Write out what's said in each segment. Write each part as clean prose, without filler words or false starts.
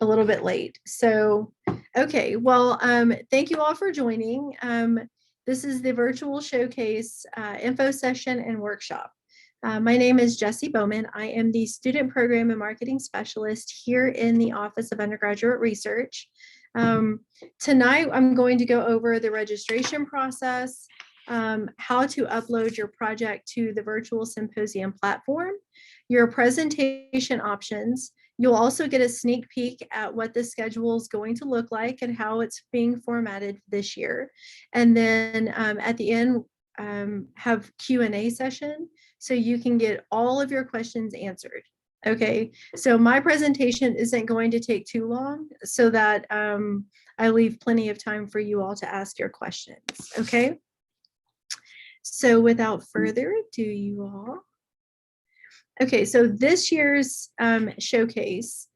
a little bit late. So, okay, well, thank you all for joining. This is the virtual showcase info session and workshop. My name is Jessie Bowman. I am the Student Program and Marketing Specialist here in the Office of Undergraduate Research. Tonight, I'm going to go over the registration process, how to upload your project to the virtual symposium platform, your presentation options. You'll also get a sneak peek at what the schedule is going to look like and how it's being formatted this year. And then at the end, have Q&A session so you can get all of your questions answered. Okay, so my presentation isn't going to take too long so that I leave plenty of time for you all to ask your questions. Okay, so without further ado, you all. Okay, so this year's showcase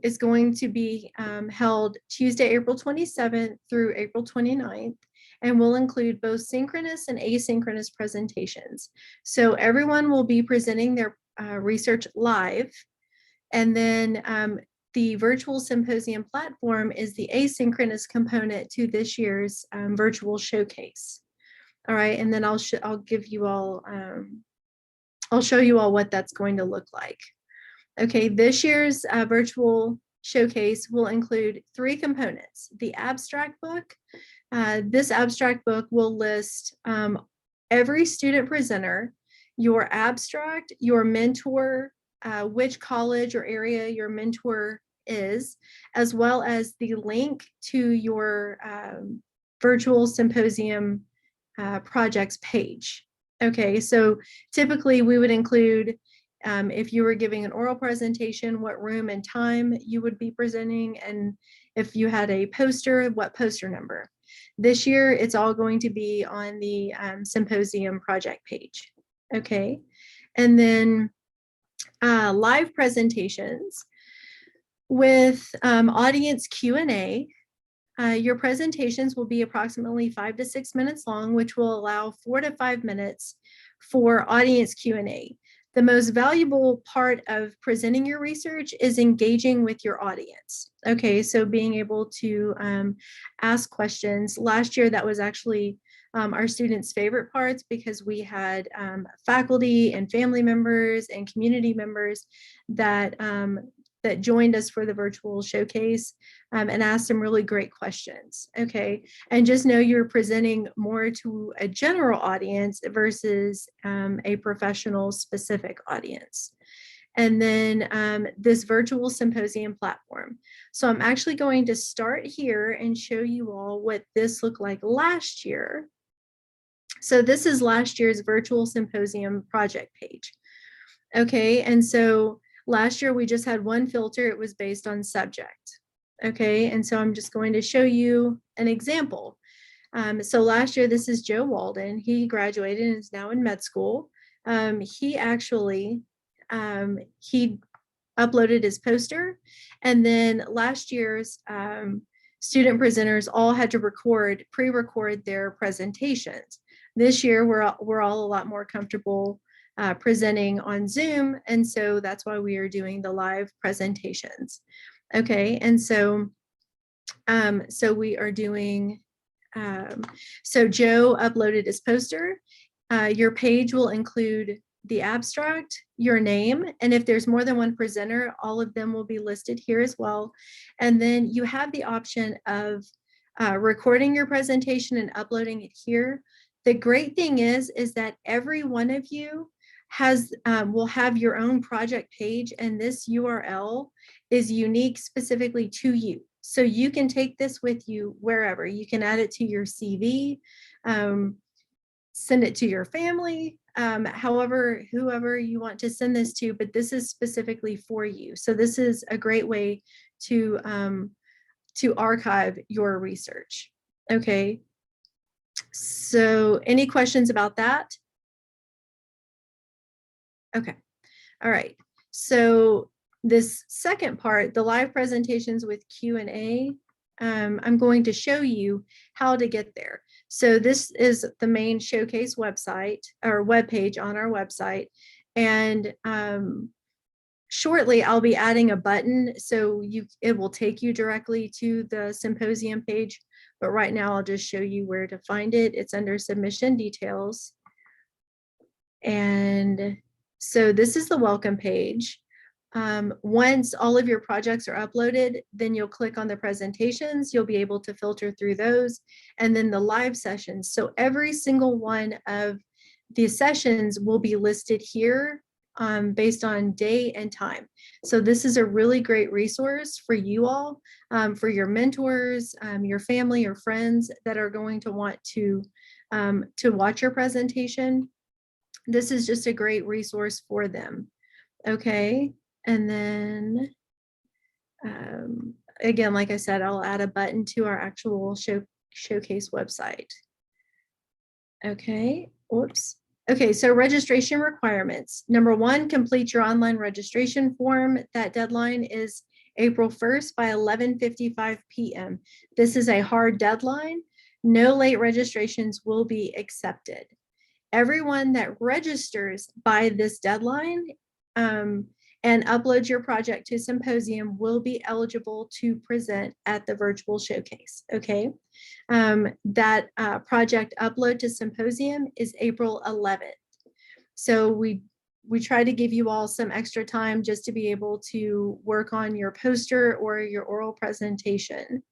is going to be held Tuesday, April 27th through April 29th, and will include both synchronous and asynchronous presentations. So everyone will be presenting their research live, and then the virtual symposium platform is the asynchronous component to this year's virtual showcase. All right, and then I'll give you all I'll show you all what that's going to look like. Okay, this year's virtual showcase will include 3 components. The abstract book. This abstract book will list every student presenter, your abstract, your mentor, which college or area your mentor is, as well as the link to your virtual symposium projects page. Okay, so typically we would include, if you were giving an oral presentation, what room and time you would be presenting, and if you had a poster, what poster number. This year, it's all going to be on the symposium project page. Okay, and then live presentations with audience Q&A. Your presentations will be approximately 5 to 6 minutes long, which will allow 4 to 5 minutes for audience Q&A. The most valuable part of presenting your research is engaging with your audience. Okay, so being able to ask questions. Last year, that was actually our students' favorite parts because we had faculty and family members and community members that that joined us for the virtual showcase and asked some really great questions. Okay, and just know you're presenting more to a general audience versus a professional specific audience. And then this virtual symposium platform. So I'm actually going to start here and show you all what this looked like last year. So this is last year's virtual symposium project page. Okay, and so last year, we just had one filter. It was based on subject. Okay, and so I'm just going to show you an example. So last year, this is Joe Walden. He graduated and is now in med school. He actually, he uploaded his poster. And then last year's student presenters all had to pre-record their presentations. This year, we're all a lot more comfortable presenting on Zoom, and so that's why we are doing the live presentations. Okay, and so so we are doing, so Joe uploaded his poster. Your page will include the abstract, your name, and if there's more than one presenter, all of them will be listed here as well. And then you have the option of recording your presentation and uploading it here. The great thing is that every one of you will have your own project page, and this URL is unique specifically to you. So you can take this with you wherever. You can add it to your CV, send it to your family, whoever you want to send this to, but this is specifically for you. So this is a great way to archive your research. Okay. So any questions about that? Okay, all right. So this second part, the live presentations with Q&A, I'm going to show you how to get there. So this is the main showcase website or webpage on our website. And shortly I'll be adding a button so it will take you directly to the symposium page, but right now I'll just show you where to find it. It's under submission details. And so this is the welcome page. Once all of your projects are uploaded, then you'll click on the presentations. You'll be able to filter through those, and then the live sessions. So every single one of the sessions will be listed here based on day and time. So this is a really great resource for you all, for your mentors, your family, your friends that are going to want to watch your presentation. This is just a great resource for them. Okay. And then, again, like I said, I'll add a button to our actual showcase website. Okay, whoops. Okay, so registration requirements. Number 1, complete your online registration form. That deadline is April 1st by 11:55 p.m. This is a hard deadline. No late registrations will be accepted. Everyone that registers by this deadline and upload your project to Symposium will be eligible to present at the virtual showcase, okay? That project upload to Symposium is April 11th. So we try to give you all some extra time just to be able to work on your poster or your oral presentation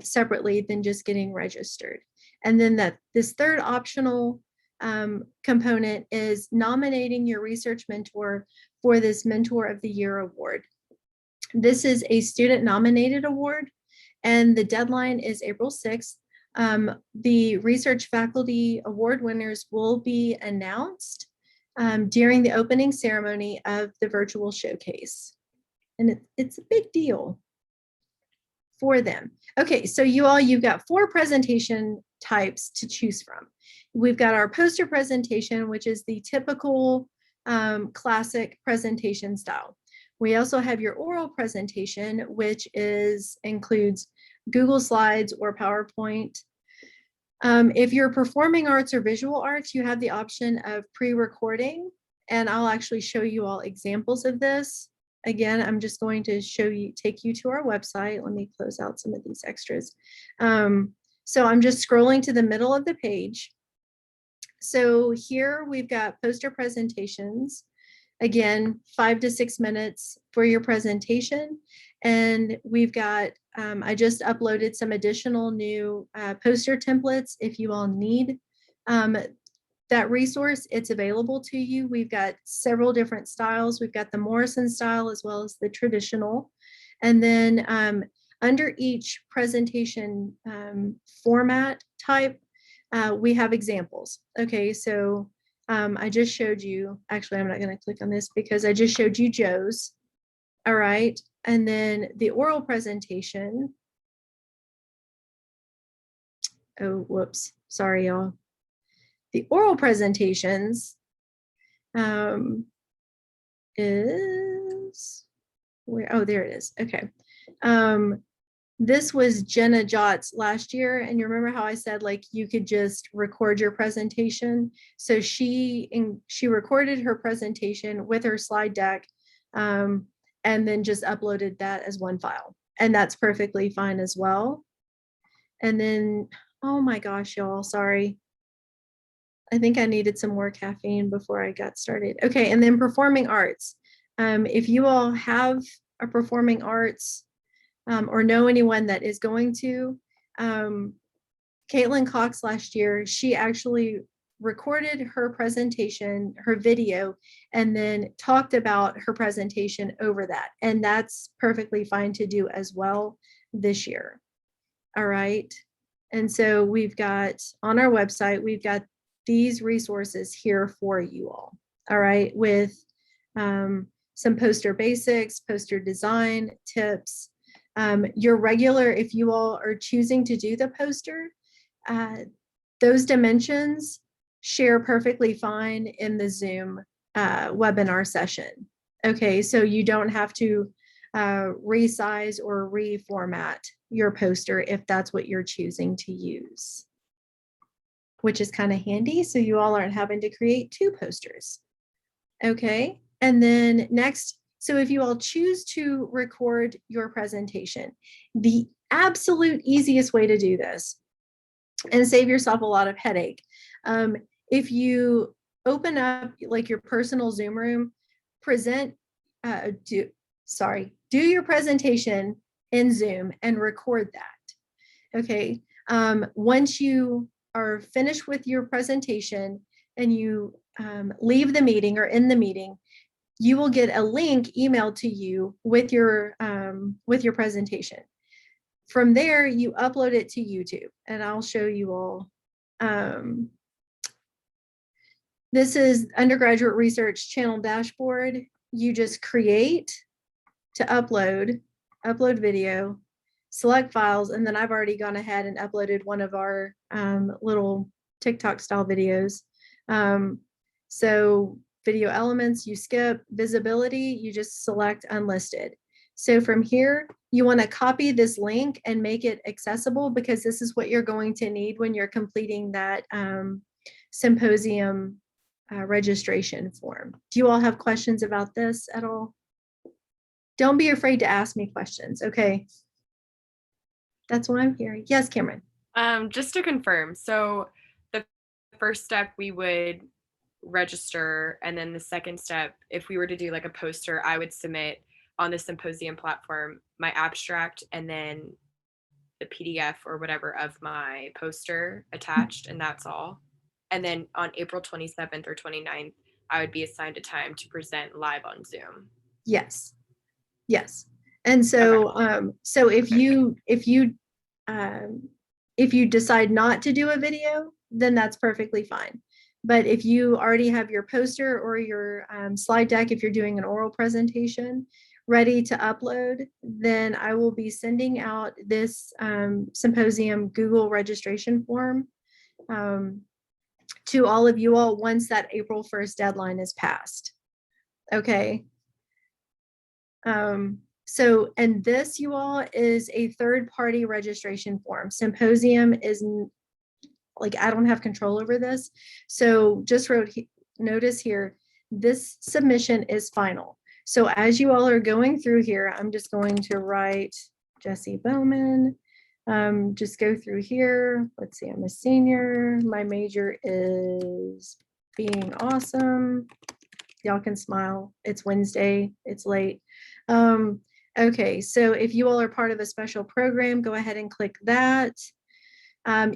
separately than just getting registered. And then this third optional component is nominating your research mentor for this Mentor of the Year award. This is a student nominated award, and the deadline is April 6th. The research faculty award winners will be announced during the opening ceremony of the virtual showcase. And it's a big deal for them. Okay, so you've got 4 presentation types to choose from. We've got our poster presentation, which is the typical classic presentation style. We also have your oral presentation, which includes Google Slides or PowerPoint. If you're performing arts or visual arts, you have the option of pre-recording, and I'll actually show you all examples of this. Again, I'm just going to take you to our website. Let me close out some of these extras. So I'm just scrolling to the middle of the page. So here we've got poster presentations. Again, 5 to 6 minutes for your presentation. And we've got, I just uploaded some additional new poster templates. If you all need that resource, it's available to you. We've got several different styles. We've got the Morrison style as well as the traditional. And then under each presentation format type, we have examples. Okay, so I just showed you, actually, I'm not going to click on this because I just showed you Joe's. All right, and then the oral presentation. Oh, whoops, sorry, y'all. The oral presentations is where, oh, there it is. Okay. This was Jenna Jott's last year. And you remember how I said, like, you could just record your presentation. So she recorded her presentation with her slide deck and then just uploaded that as one file. And that's perfectly fine as well. And then, oh my gosh, y'all, sorry. I think I needed some more caffeine before I got started. Okay, and then performing arts. If you all have a performing arts or know anyone that is going to, Caitlin Cox last year, she actually recorded her presentation, her video, and then talked about her presentation over that. And that's perfectly fine to do as well this year. All right. And so we've got on our website, we've got these resources here for you all. All right. With some poster basics, poster design tips, your regular, if you all are choosing to do the poster, those dimensions share perfectly fine in the Zoom webinar session. Okay, so you don't have to resize or reformat your poster if that's what you're choosing to use, which is kind of handy. So you all aren't having to create 2 posters. Okay, and then next, So if you all choose to record your presentation, the absolute easiest way to do this and save yourself a lot of headache, if you open up like your personal Zoom room, do your presentation in Zoom and record that. Okay. Once you are finished with your presentation and you leave the meeting or in the meeting, you will get a link emailed to you with your presentation. From there, you upload it to YouTube, and I'll show you all. This is undergraduate research channel dashboard. You just create to upload video, select files, and then I've already gone ahead and uploaded one of our little TikTok style videos. So video elements, you skip. Visibility, you just select unlisted. So from here, you want to copy this link and make it accessible, because this is what you're going to need when you're completing that symposium registration form. Do you all have questions about this at all? Don't be afraid to ask me questions, okay? That's what I'm hearing. Yes, Cameron. Just to confirm, so the first step we would register, and then the second step, if we were to do like a poster, I would submit on the Symposium platform my abstract and then the PDF or whatever of my poster attached, and that's all. And then on April 27th or 29th, I would be assigned a time to present live on Zoom. Yes. Yes. And so, Okay. So if you decide not to do a video, then that's perfectly fine. But if you already have your poster or your slide deck, if you're doing an oral presentation ready to upload, then I will be sending out this Symposium Google registration form to all of you all once that April 1st deadline is passed. Okay. So, and this, you all, is a third-party registration form. Symposium is like, I don't have control over this. So just notice here, this submission is final. So as you all are going through here, I'm just going to write Jessie Bowman. Just go through here. Let's see, I'm a senior. My major is being awesome. Y'all can smile. It's Wednesday. It's late. Okay, so if you all are part of a special program, go ahead and click that.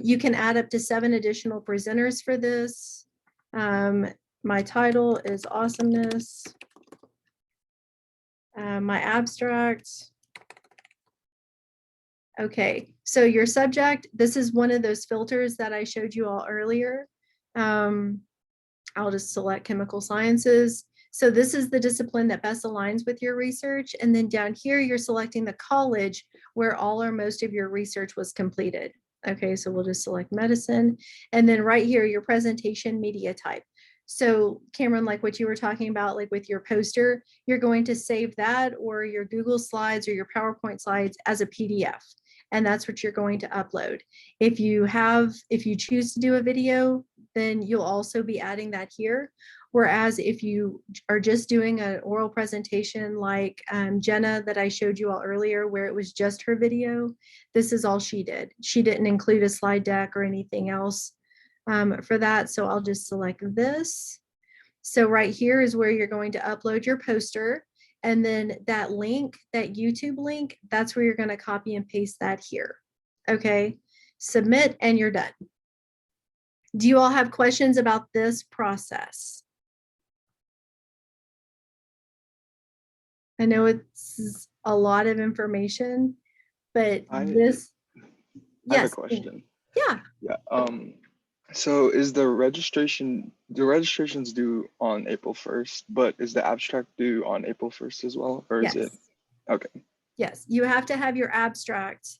You can add up to 7 additional presenters for this. My title is Awesomeness. My abstract. Okay, so your subject, this is one of those filters that I showed you all earlier. I'll just select chemical sciences. So this is the discipline that best aligns with your research. And then down here, you're selecting the college where all or most of your research was completed. Okay, so we'll just select medicine. And then right here, your presentation media type. So Cameron, like what you were talking about, like with your poster, you're going to save that or your Google Slides or your PowerPoint slides as a PDF. And that's what you're going to upload. If you choose to do a video, then you'll also be adding that here. Whereas if you are just doing an oral presentation like Jenna that I showed you all earlier, where it was just her video, this is all she did. She didn't include a slide deck or anything else for that. So I'll just select this. So right here is where you're going to upload your poster. And then that link, that YouTube link, that's where you're going to copy and paste that here. Okay, submit and you're done. Do you all have questions about this process? I know it's a lot of information, but I have a question. Yeah. Yeah. So is the registration's due on April 1st, but is the abstract due on April 1st as well? Or is it? Okay. Yes, you have to have your abstract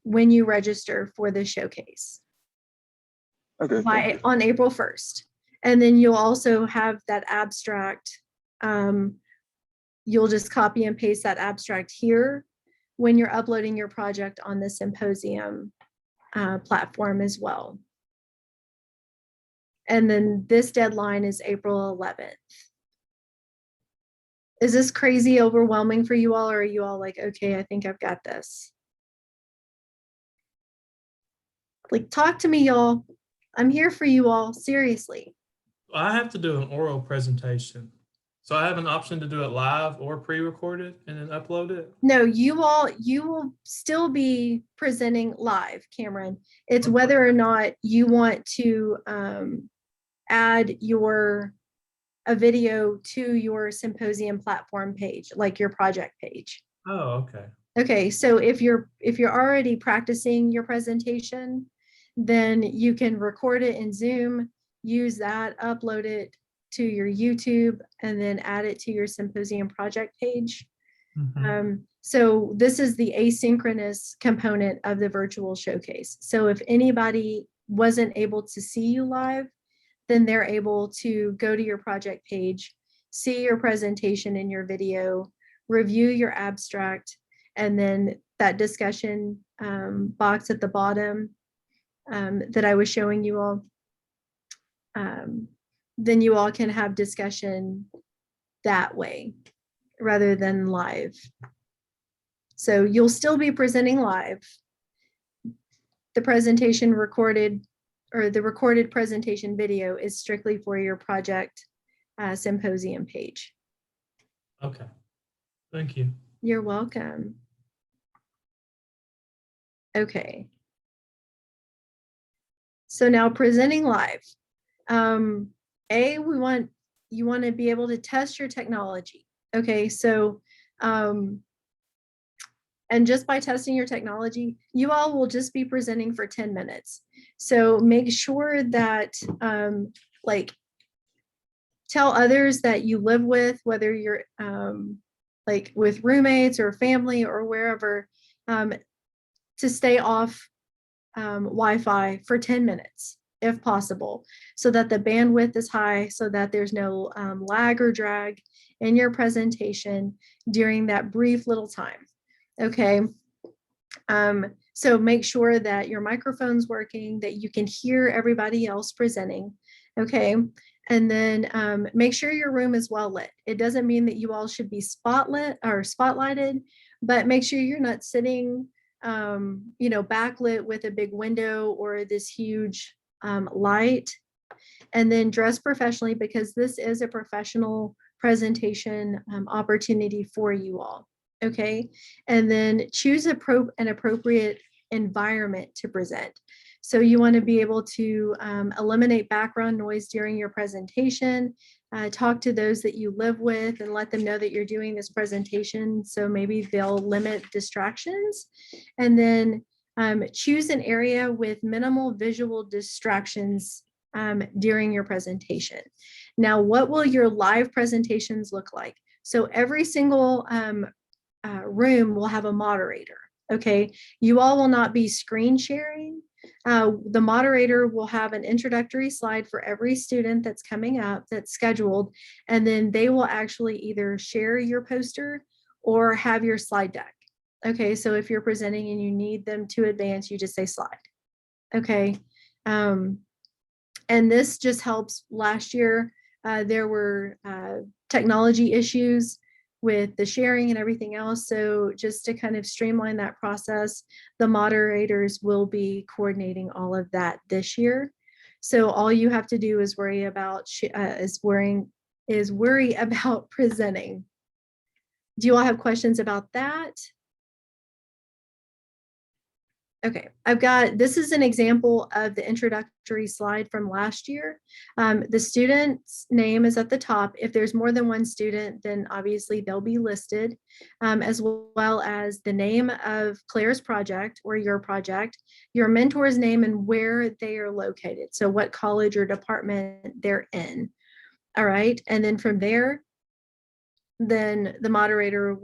when you register for the showcase. Okay. On April 1st. And then you'll also have that abstract. You'll just copy and paste that abstract here when you're uploading your project on the Symposium platform as well. And then this deadline is April 11th. Is this crazy overwhelming for you all, or are you all like, okay, I think I've got this? Like, talk to me, y'all. I'm here for you all, seriously. I have to do an oral presentation. So I have an option to do it live or pre-recorded and then upload it. No, you will still be presenting live, Cameron. It's Okay. whether or not you want to add a video to your Symposium platform page, like your project page. Oh, okay. Okay, so if you're already practicing your presentation, then you can record it in Zoom, use that, upload it to your YouTube, and then add it to your Symposium project page. So this is the asynchronous component of the virtual showcase. So if anybody wasn't able to see you live, then they're able to go to your project page, see your presentation in your video, review your abstract, and then that discussion box at the bottom that I was showing you all, then you all can have discussion that way rather than live. So you'll still be presenting live. The presentation recorded, or the recorded presentation video, is strictly for your project Symposium page. Okay. Thank you. You're welcome. Okay. So now presenting live. You want to be able to test your technology. Okay, so and just by testing your technology, you all will just be presenting for 10 minutes. So make sure that like tell others that you live with, whether you're like with roommates or family or wherever, to stay off Wi-Fi for 10 minutes if possible, so that the bandwidth is high, so that there's no lag or drag in your presentation during that brief little time. Okay. So make sure that your microphone's working, that you can hear everybody else presenting. Okay. And then make sure your room is well lit. It doesn't mean that you all should be spotlighted, but make sure you're not sitting, backlit with a big window or this huge light. And then dress professionally, because this is a professional presentation opportunity for you all. Okay. And then choose an appropriate environment to present. So you want to be able to eliminate background noise during your presentation, talk to those that you live with and let them know that you're doing this presentation. So maybe they'll limit distractions. And then choose an area with minimal visual distractions during your presentation. Now, what will your live presentations look like? So every single room will have a moderator. Okay, you all will not be screen sharing. The moderator will have an introductory slide for every student that's coming up, that's scheduled, and then they will actually either share your poster or have your slide deck. Okay, so if you're presenting and you need them to advance, you just say slide. Okay, and this just helps. Last year, there were technology issues with the sharing and everything else. So just to kind of streamline that process, the moderators will be coordinating all of that this year. So all you have to do is worry about presenting. Do you all have questions about that? Okay, this is an example of the introductory slide from last year. The student's name is at the top. If there's more than one student, then obviously they'll be listed, as well as the name of Claire's project or your project, your mentor's name and where they are located. So what college or department they're in. All right, and then from there, then the moderator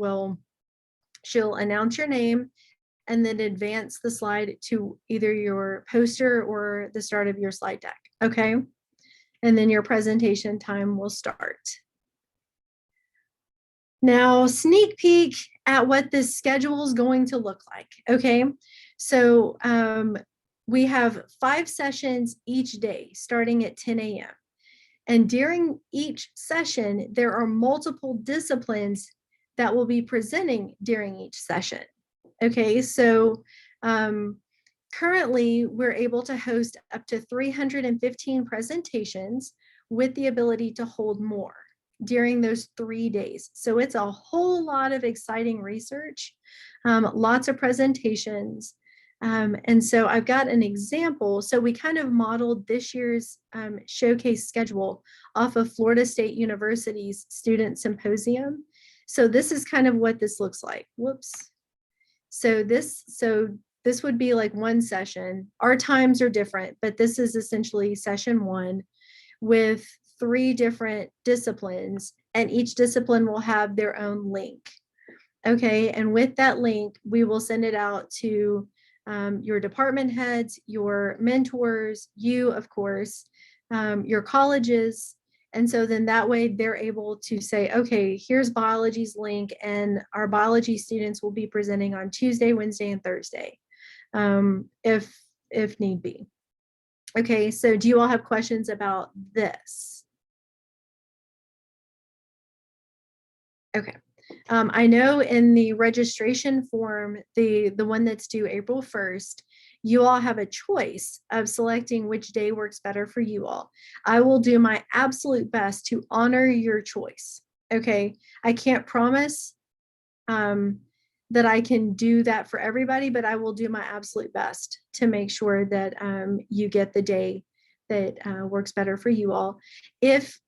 she'll announce your name and then advance the slide to either your poster or the start of your slide deck. Okay. And then your presentation time will start. Now, sneak peek at what this schedule is going to look like. Okay. So we have 5 sessions each day starting at 10 a.m. And during each session, there are multiple disciplines that will be presenting during each session. Okay, so currently we're able to host up to 315 presentations with the ability to hold more during those 3 days. So it's a whole lot of exciting research, lots of presentations. And so I've got an example. So we kind of modeled this year's showcase schedule off of Florida State University's Student Symposium. So this is kind of what this looks like. Whoops. So this would be like one session. Our times are different, but this is essentially session 1 with 3 different disciplines, and each discipline will have their own link. Okay, and with that link, we will send it out to your department heads, your mentors, you, of course, your colleges. And so then that way they're able to say, okay, here's biology's link, and our biology students will be presenting on Tuesday, Wednesday, and Thursday, if need be. Okay, so do you all have questions about this? Okay. I know in the registration form, the one that's due April 1st, you all have a choice of selecting which day works better for you all. I will do my absolute best to honor your choice. Okay, I can't promise that I can do that for everybody, but I will do my absolute best to make sure that you get the day that works better for you all. If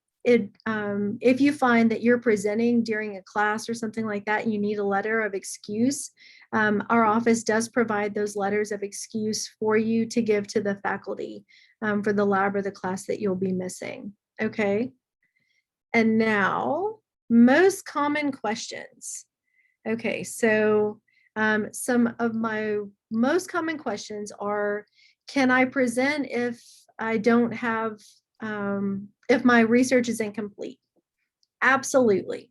you find that you're presenting during a class or something like that, and you need a letter of excuse, our office does provide those letters of excuse for you to give to the faculty for the lab or the class that you'll be missing. Okay. And now, most common questions. Okay, so some of my most common questions are, can I present if I don't have, if my research is incomplete? Absolutely.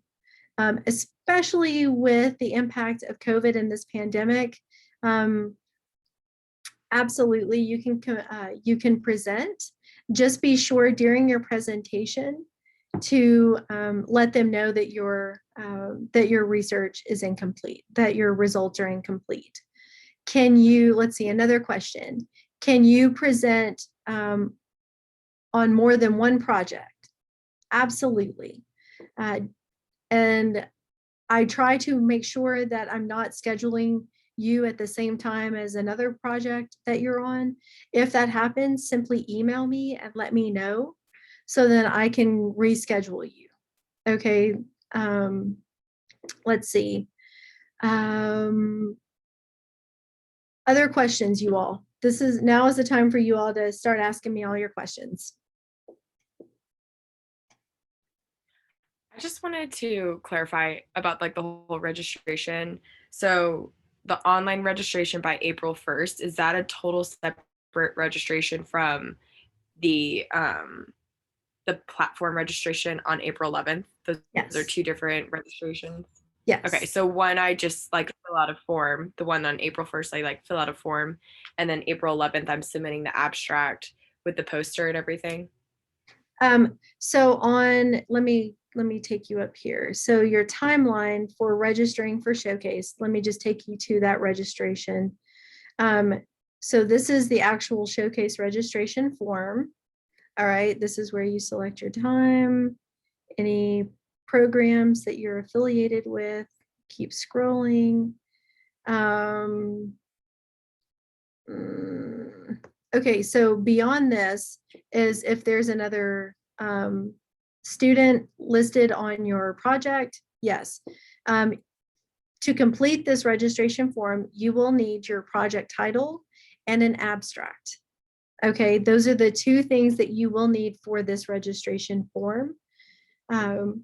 Especially with the impact of COVID and this pandemic, absolutely, you can present. Just be sure during your presentation to let them know that your research is incomplete, that your results are incomplete. Can you, let's see, another question. Can you present on more than one project? Absolutely. And I try to make sure that I'm not scheduling you at the same time as another project that you're on. If that happens, simply email me and let me know so that I can reschedule you. Okay. Let's see. Other questions, you all. Now is the time for you all to start asking me all your questions. I just wanted to clarify about like the whole registration. So the online registration by April 1st, is that a total separate registration from the platform registration on April 11th? Those Yes. are 2 different registrations. Yes. Okay, so one I just like fill out a form. The one on April 1st, I like fill out a form, and then April 11th, I'm submitting the abstract with the poster and everything. So let me take you up here. So your timeline for registering for Showcase, let me just take you to that registration. So this is the actual Showcase registration form. All right, this is where you select your time, any programs that you're affiliated with, keep scrolling. Okay, so beyond this is if there's another student listed on your project, yes. To complete this registration form, you will need your project title and an abstract. Okay, those are the 2 things that you will need for this registration form.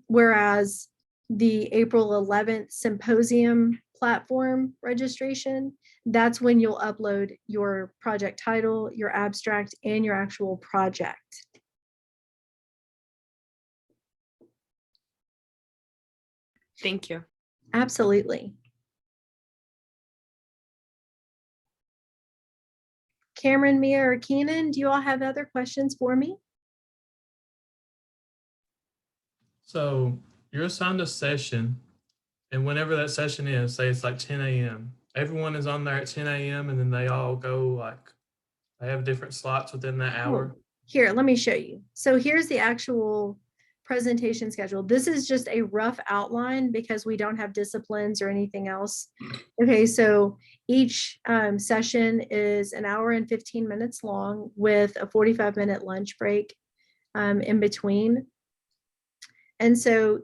Whereas the April 11th Symposium platform registration, that's when you'll upload your project title, your abstract, and your actual project. Thank you. Absolutely. Cameron, Mia, or Keenan, do you all have other questions for me? So you're assigned a session, and whenever that session is, say it's like 10 a.m., everyone is on there at 10 a.m. and then they all go like, they have different slots within that hour. Here, let me show you. So here's the actual presentation schedule. This is just a rough outline because we don't have disciplines or anything else. Okay, so each session is an hour and 15 minutes long with a 45-minute lunch break in between. And so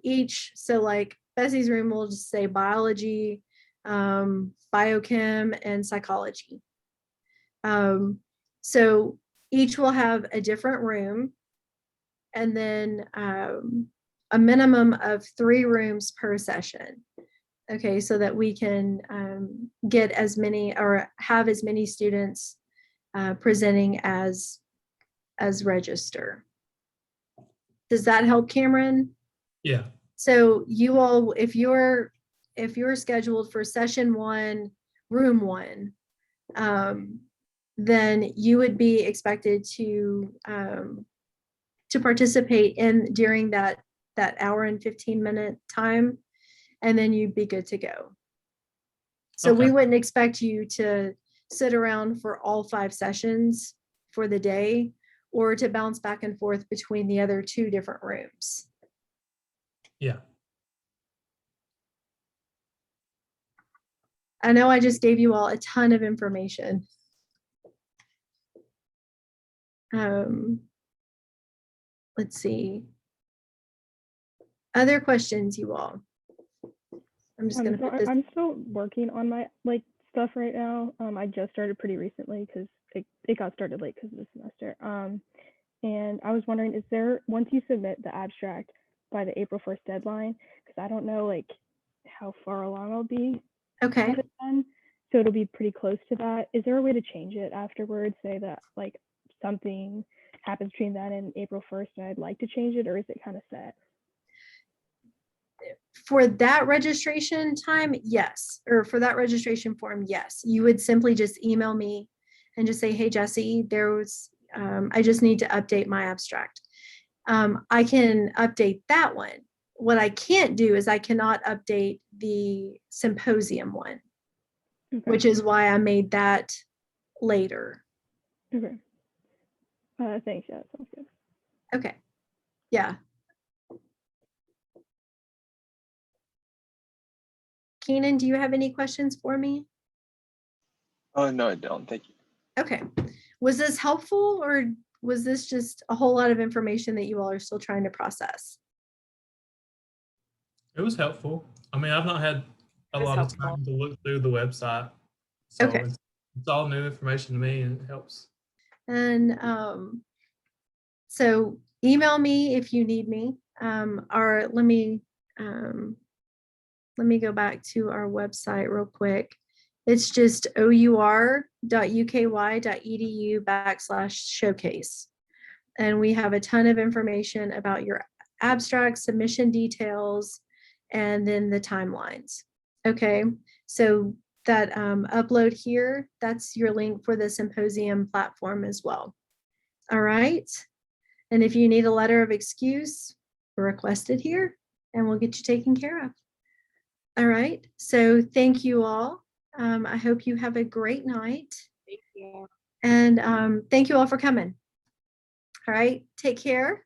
like Bessie's room will just say biology, biochem, and psychology. So each will have a different room, and then a minimum of 3 rooms per session. Okay, so that we can get as many or have as many students presenting as register. Does that help, Cameron? Yeah. So you all, if you're scheduled for session 1, room 1, then you would be expected to participate during that hour and 15-minute time, and then you'd be good to go. So we Okay. wouldn't expect you to sit around for all 5 sessions for the day, or to bounce back and forth between the other 2 different rooms. Yeah. I know I just gave you all a ton of information. Let's see. Other questions, you all? I'm just gonna put this. I'm still working on my stuff right now. I just started pretty recently because it got started late because of the semester. And I was wondering, is there, once you submit the abstract by the April 1st deadline, because I don't know how far along I'll be Okay. by then, so it'll be pretty close to that. Is there a way to change it afterwards? Say that something happens between then and April 1st and I'd like to change it, or is it kind of set? For that registration time, yes. Or for that registration form, yes. You would simply just email me and just say, hey, Jessie, I just need to update my abstract. I can update that one. What I can't do is I cannot update the symposium one, Okay. which is why I made that later. Okay. Thanks. Yeah, that sounds good. Okay. Yeah. Keenan, do you have any questions for me? Oh, no, I don't. Thank you. Okay. Was this helpful, or was this just a whole lot of information that you all are still trying to process? It was helpful. I mean, I've not had a lot of time to look through the website. So Okay. it's all new information to me, and it helps. And so email me if you need me. Or let me go back to our website real quick. It's just our.uky.edu/showcase. And we have a ton of information about your abstract submission details and then the timelines. Okay, so that upload here, that's your link for the Symposium platform as well. All right. And if you need a letter of excuse, request it here and we'll get you taken care of. All right. So thank you all. I hope you have a great night. Thank you. And thank you all for coming. All right. Take care.